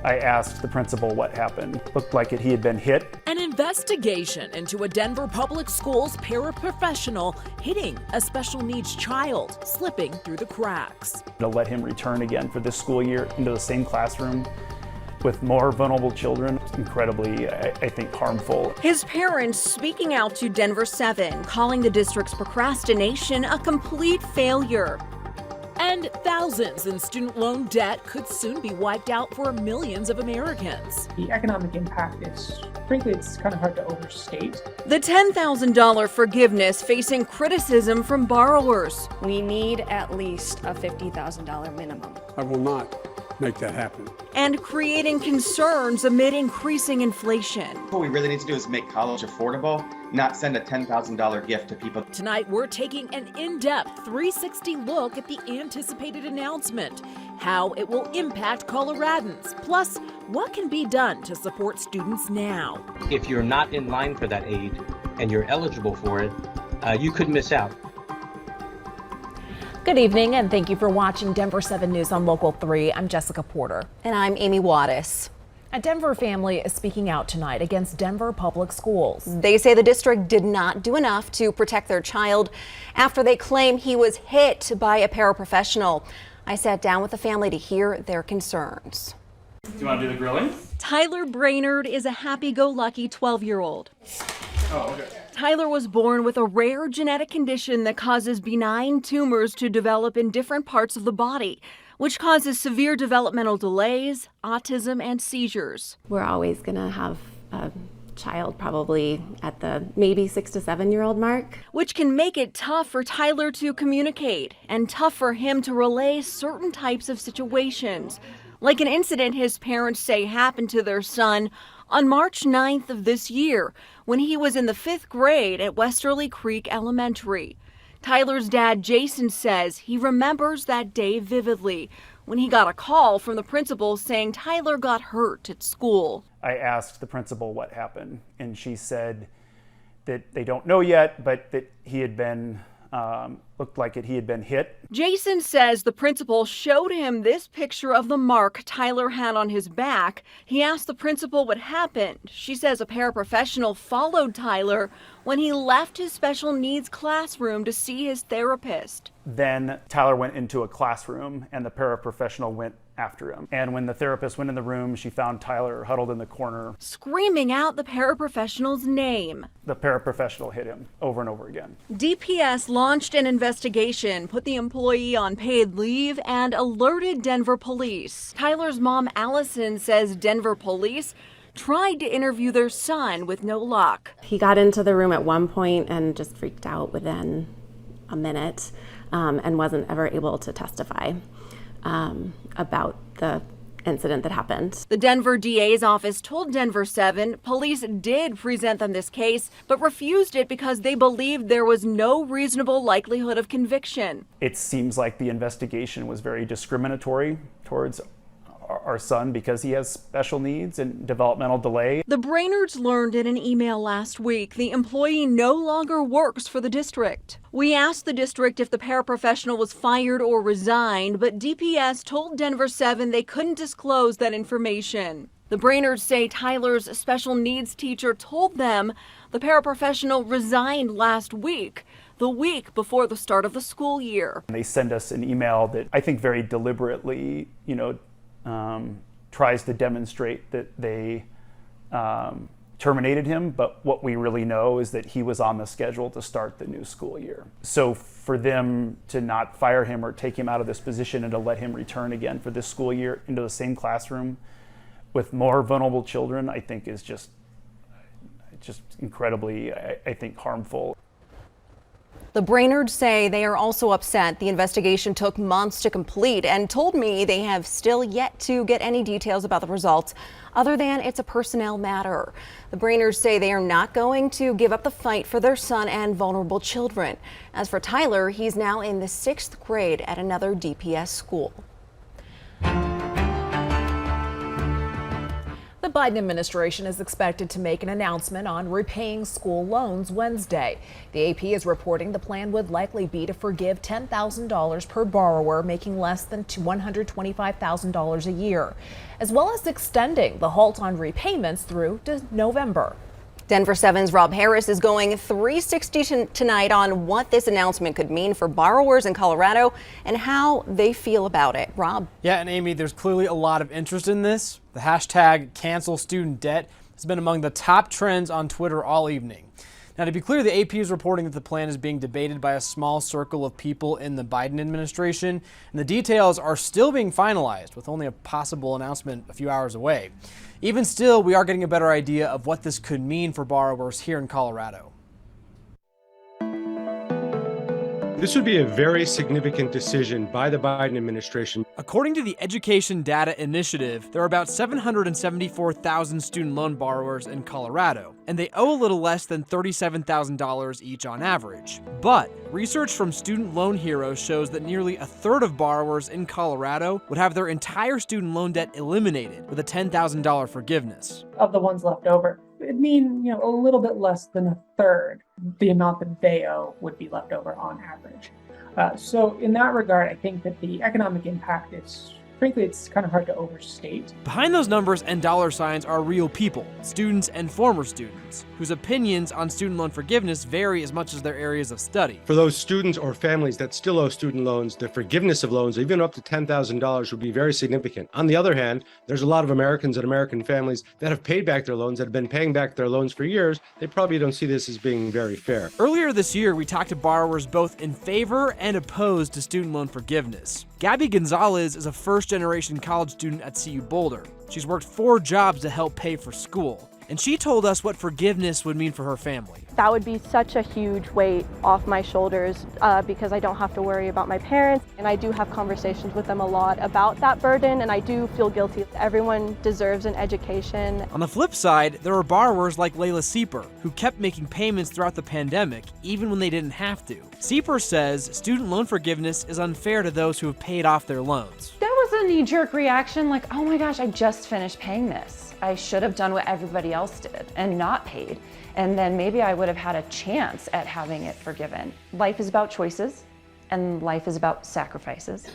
I asked the principal what happened. Looked like he had been hit. An investigation into a Denver Public Schools paraprofessional hitting a special needs child, slipping through the cracks. To let him return again for this school year into the same classroom with more vulnerable children, incredibly, I think, harmful. His parents speaking out to Denver 7, calling the district's procrastination a complete failure. And thousands in student loan debt could soon be wiped out for millions of Americans. The economic impact frankly, it's kind of hard to overstate. The $10,000 forgiveness facing criticism from borrowers. We need at least a $50,000 minimum. I will not make that happen. And creating concerns amid increasing inflation. What we really need to do is make college affordable, not send a $10,000 gift to people. Tonight, we're taking an in-depth 360 look at the anticipated announcement, how it will impact Coloradans, plus what can be done to support students now. If you're not in line for that aid and you're eligible for it, you could miss out. Good evening, and thank you for watching Denver 7 News on Local 3. I'm Jessica Porter. And I'm Amy Wattis. A Denver family is speaking out tonight against Denver Public Schools. They say the district did not do enough to protect their child after they claim he was hit by a paraprofessional. I sat down with the family to hear their concerns. Do you want to do the grilling? Tyler Brainerd is a happy-go-lucky 12-year-old. Oh, okay. Tyler was born with a rare genetic condition that causes benign tumors to develop in different parts of the body, which causes severe developmental delays, autism, and seizures. We're always going to have a child probably at the maybe 6 to 7 year old mark. Which can make it tough for Tyler to communicate and tough for him to relay certain types of situations, like an incident his parents say happened to their son on March 9th of this year when he was in the 5th grade at Westerly Creek Elementary. Tyler's dad, Jason, says he remembers that day vividly when he got a call from the principal saying Tyler got hurt at school. I asked the principal what happened, and she said that they don't know yet, but that he had been, looked like he had been hit. Jason says the principal showed him this picture of the mark Tyler had on his back. He asked the principal what happened. She says a paraprofessional followed Tyler when he left his special needs classroom to see his therapist. Then Tyler went into a classroom and the paraprofessional went after him. And when the therapist went in the room, she found Tyler huddled in the corner, screaming out the paraprofessional's name. The paraprofessional hit him over and over again. DPS launched an investigation, put the employee on paid leave, and alerted Denver police. Tyler's mom, Allison, says Denver police tried to interview their son with no luck. He got into the room at one point and just freaked out within a minute and wasn't ever able to testify about the incident that happened. The Denver DA's office told Denver 7 police did present them this case, but refused it because they believed there was no reasonable likelihood of conviction. It seems like the investigation was very discriminatory towards our son because he has special needs and developmental delay. The Brainerds learned in an email last week the employee no longer works for the district. We asked the district if the paraprofessional was fired or resigned, but DPS told Denver 7 they couldn't disclose that information. The Brainerds say Tyler's special needs teacher told them the paraprofessional resigned last week, the week before the start of the school year. They send us an email that I think very deliberately, tries to demonstrate that they terminated him, but what we really know is that he was on the schedule to start the new school year. So for them to not fire him or take him out of this position and to let him return again for this school year into the same classroom with more vulnerable children, I think is just incredibly, I think, harmful. The Brainerds say they are also upset the investigation took months to complete and told me they have still yet to get any details about the results other than it's a personnel matter. The Brainerds say they are not going to give up the fight for their son and vulnerable children. As for Tyler, he's now in the 6th grade at another DPS school. The The Biden administration is expected to make an announcement on repaying school loans Wednesday. The AP is reporting the plan would likely be to forgive $10,000 per borrower making less than $125,000 a year, as well as extending the halt on repayments through to November. Denver 7's Rob Harris is going 360 tonight on what this announcement could mean for borrowers in Colorado and how they feel about it. Rob. Yeah, and Amy, there's clearly a lot of interest in this. The hashtag cancel student debt has been among the top trends on Twitter all evening. Now, to be clear, the AP is reporting that the plan is being debated by a small circle of people in the Biden administration, and the details are still being finalized, with only a possible announcement a few hours away. Even still, we are getting a better idea of what this could mean for borrowers here in Colorado. This would be a very significant decision by the Biden administration. According to the Education Data Initiative, there are about 774,000 student loan borrowers in Colorado, and they owe a little less than $37,000 each on average. But research from Student Loan Heroes shows that nearly a third of borrowers in Colorado would have their entire student loan debt eliminated with a $10,000 forgiveness. Of the ones left over, it'd mean, a little bit less than a third the amount that they owe would be left over on average. So in that regard, I think that the economic impact is, frankly, it's kind of hard to overstate. Behind those numbers and dollar signs are real people, students and former students, whose opinions on student loan forgiveness vary as much as their areas of study. For those students or families that still owe student loans, the forgiveness of loans, even up to $10,000, would be very significant. On the other hand, there's a lot of Americans and American families that have paid back their loans, that have been paying back their loans for years. They probably don't see this as being very fair. Earlier this year, we talked to borrowers both in favor and opposed to student loan forgiveness. Gabby Gonzalez is a first-generation college student at CU Boulder. She's worked 4 jobs to help pay for school, and she told us what forgiveness would mean for her family. That would be such a huge weight off my shoulders because I don't have to worry about my parents, and I do have conversations with them a lot about that burden, and I do feel guilty. Everyone deserves an education. On the flip side, there are borrowers like Layla Sieper, who kept making payments throughout the pandemic, even when they didn't have to. Sieper says student loan forgiveness is unfair to those who have paid off their loans. There was a knee-jerk reaction like, oh my gosh, I just finished paying this. I should have done what everybody else did and not paid. And then maybe I would have had a chance at having it forgiven. Life is about choices, and life is about sacrifices.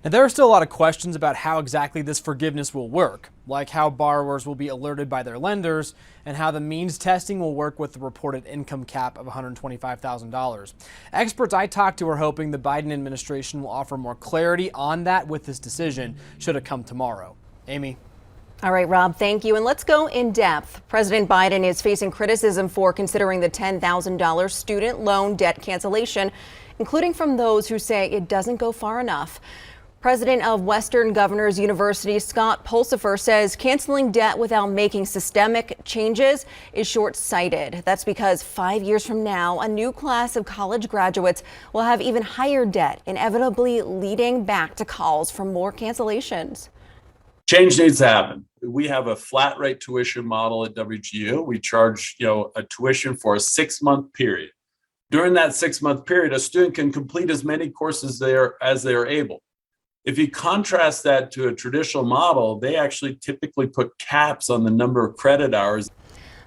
Now, there are still a lot of questions about how exactly this forgiveness will work, like how borrowers will be alerted by their lenders and how the means testing will work with the reported income cap of $125,000. Experts I talked to are hoping the Biden administration will offer more clarity on that with this decision, should it come tomorrow. Amy. All right, Rob, thank you. And let's go in depth. President Biden is facing criticism for considering the $10,000 student loan debt cancellation, including from those who say it doesn't go far enough. President of Western Governors University, Scott Pulsipher, says canceling debt without making systemic changes is short-sighted. That's because 5 years from now, a new class of college graduates will have even higher debt, inevitably leading back to calls for more cancellations. Change needs to happen. We have a flat rate tuition model at WGU. We charge, a tuition for a 6-month period. During that 6-month period, a student can complete as many courses as they are able. If you contrast that to a traditional model, they actually typically put caps on the number of credit hours.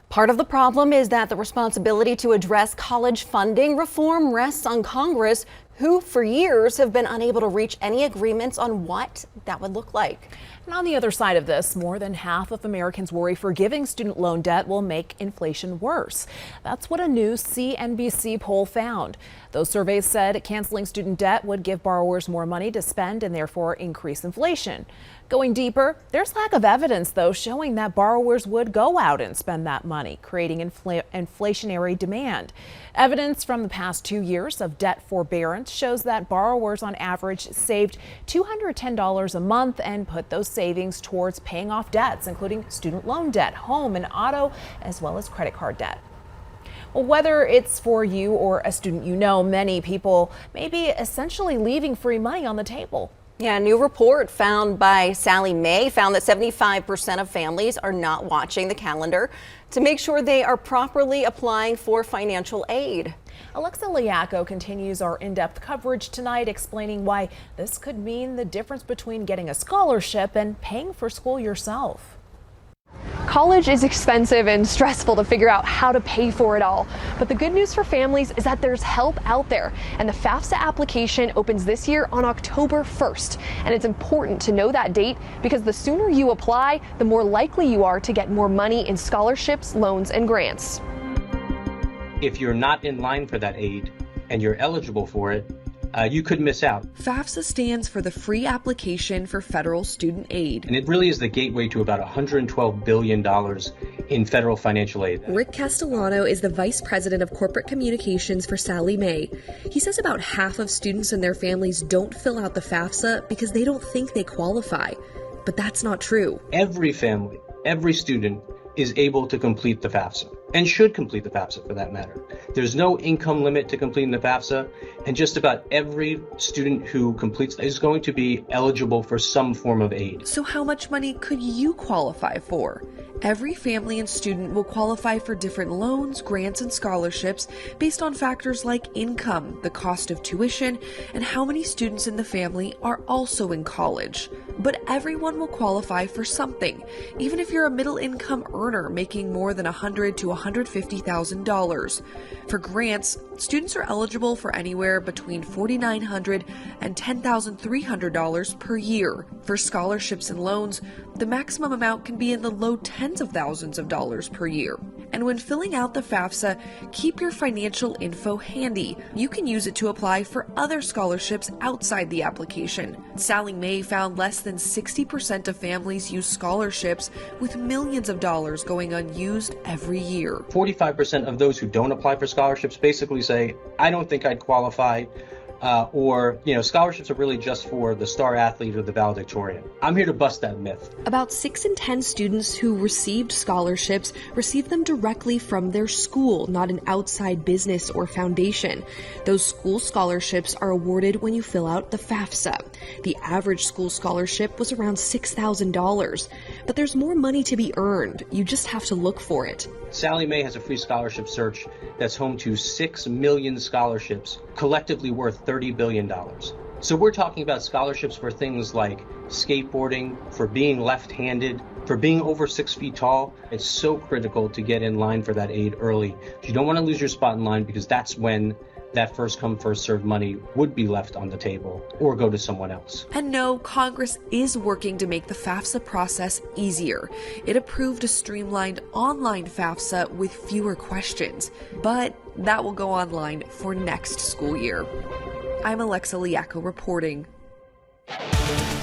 Part of the problem is that the responsibility to address college funding reform rests on Congress, who for years have been unable to reach any agreements on what that would look like. And on the other side of this, more than half of Americans worry forgiving student loan debt will make inflation worse. That's what a new CNBC poll found. Those surveys said canceling student debt would give borrowers more money to spend and therefore increase inflation. Going deeper, there's lack of evidence, though, showing that borrowers would go out and spend that money, creating inflationary demand. Evidence from the past 2 years of debt forbearance shows that borrowers on average saved $210 a month and put those savings towards paying off debts, including student loan debt, home and auto, as well as credit card debt. Well, whether it's for you or a student you know, many people may be essentially leaving free money on the table. Yeah, a new report found by Sally May found that 75% of families are not watching the calendar to make sure they are properly applying for financial aid. Alexa Liaco continues our in-depth coverage tonight, explaining why this could mean the difference between getting a scholarship and paying for school yourself. College is expensive and stressful to figure out how to pay for it all. But the good news for families is that there's help out there. And the FAFSA application opens this year on October 1st. And it's important to know that date because the sooner you apply, the more likely you are to get more money in scholarships, loans, and grants. If you're not in line for that aid and you're eligible for it, you could miss out. FAFSA stands for the Free Application for Federal Student Aid. And it really is the gateway to about $112 billion in federal financial aid. Rick Castellano is the Vice President of Corporate Communications for Sallie Mae. He says about half of students and their families don't fill out the FAFSA because they don't think they qualify. But that's not true. Every family, every student is able to complete the FAFSA and should complete the FAFSA for that matter. There's no income limit to completing the FAFSA, and just about every student who completes is going to be eligible for some form of aid. So how much money could you qualify for? Every family and student will qualify for different loans, grants, and scholarships based on factors like income, the cost of tuition, and how many students in the family are also in college. But everyone will qualify for something, even if you're a middle-income earner making more than $100,000 to $150,000. For grants, students are eligible for anywhere between $4,900 and $10,300 per year. For scholarships and loans, the maximum amount can be in the low tens of thousands of dollars per year. And when filling out the FAFSA, keep your financial info handy. You can use it to apply for other scholarships outside the application. Sallie Mae found less than 60% of families use scholarships, with millions of dollars going unused every year. 45% of those who don't apply for scholarships basically say, I don't think I'd qualify. Or scholarships are really just for the star athlete or the valedictorian. I'm here to bust that myth. About 6 in 10 students who received scholarships received them directly from their school, not an outside business or foundation. Those school scholarships are awarded when you fill out the FAFSA. The average school scholarship was around $6,000. But there's more money to be earned. You just have to look for it. Sallie Mae has a free scholarship search that's home to 6 million scholarships, collectively worth $30 billion. So we're talking about scholarships for things like skateboarding, for being left-handed, for being over 6 feet tall. It's so critical to get in line for that aid early. You don't want to lose your spot in line because that's when that first come, first served money would be left on the table or go to someone else. And no, Congress is working to make the FAFSA process easier. It approved a streamlined online FAFSA with fewer questions, but that will go online for next school year. I'm Alexa Liaco reporting.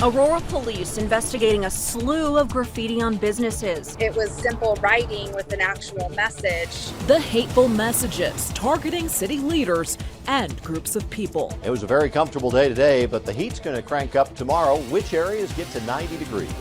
Aurora police investigating a slew of graffiti on businesses. It was simple writing with an actual message. The hateful messages targeting city leaders and groups of people. It was a very comfortable day today, but the heat's going to crank up tomorrow. Which areas get to 90 degrees?